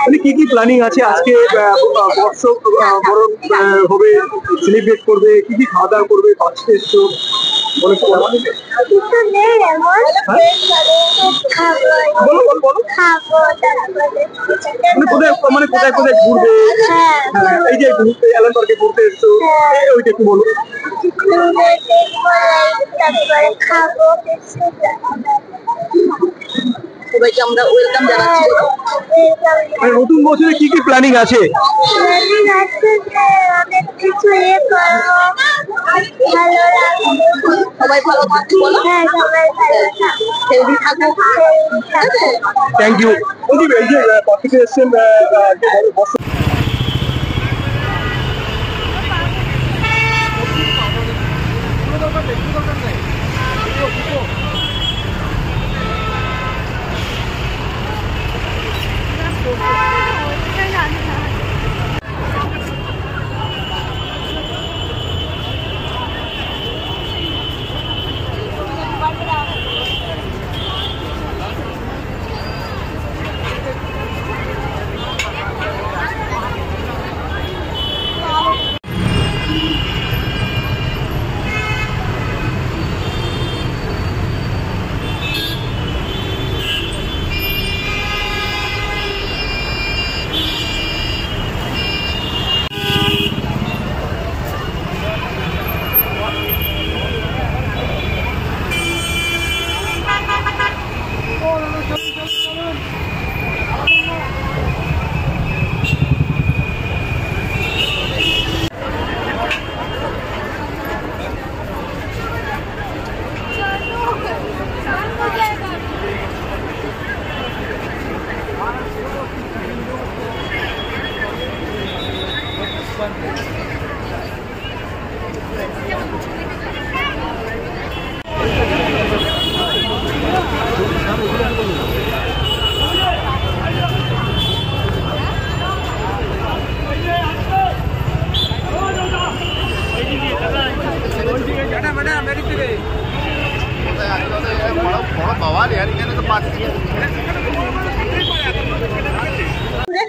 মানে কি প্ল্যানিং আছে আজকে? বর্ষ বরণ হবে, সেলিব্রেট করবে, কি খাওয়া দাওয়া করবে? পাঁচটা এসছো বলো মানে কোথায় কোথায় ঘুরবে? এই যে ঘুরতে এলান পার্কে ঘুরতে এসছো, ওইটা একটু বলো। সবাইকে আমরা ওয়েলকাম জানাচ্ছি। নতুন বছরে কি প্ল্যানিং আছে? সবাই ভালো থাকবে, বলো। হেলদি থাকো। Thank you. এই যে পার্টিতে এসছেন,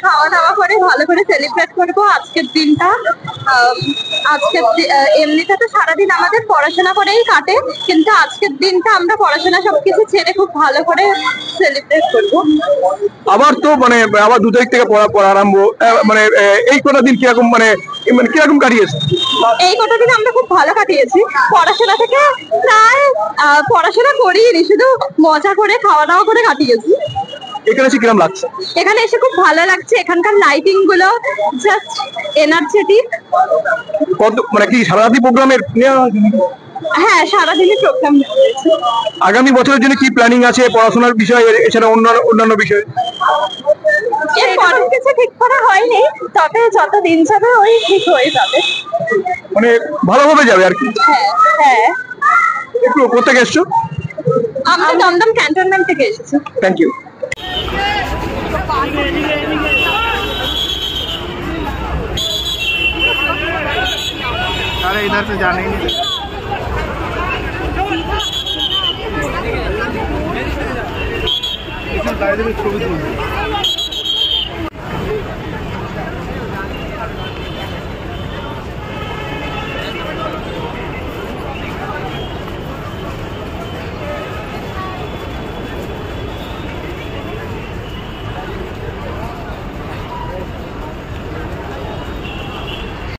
খাওয়া দাওয়া করে ভালো করে সেলিব্রেট করবো আজকের দিনটা। এমনিতে তো সারাদিন আমাদের পড়াশোনা করেই কাটে, কিন্তু আজকের দিনটা আমরা পড়াশোনা সবকিছু ছেড়ে খুব ভালো করে সেলিব্রেট করবো। আবার তো মানে আবার 2 তারিখ থেকে পড়া আরম্ভ, মানে এই কটা দিন কিরকম মানে কিরকম কাটিয়েছে? এই কটা দিন আমরা খুব ভালো কাটিয়েছি। পড়াশোনা থেকে প্রায় পড়াশোনা করিনি, শুধু মজা করে খাওয়া দাওয়া করে কাটিয়েছি। এখানে এসে কিরকম লাগছে? এখানে এসে খুব ভালো লাগছে। এখানকার লাইটিং গুলো জাস্ট এনার্জেটিক। কত মানে কি সারাদিন প্রোগ্রামের? হ্যাঁ, সারাদিনই প্রোগ্রাম রয়েছে। আগামী বছরের জন্য কি প্ল্যানিং আছে পড়াশোনার বিষয়ে, এছাড়া অন্যান্য বিষয়ে? এরপর কিছু ঠিক করা হয়নি, তবে যত দিন যাবে ওই ঠিক হয়ে যাবে, মানে ভালোভাবে যাবে আর কি। হ্যাঁ। একটু কোথা থেকে এসছো? আমরা দমদম ক্যান্টনমেন্ট থেকে এসেছি। Thank you. अरे इधर से जाने ही नहीं गाड़ी में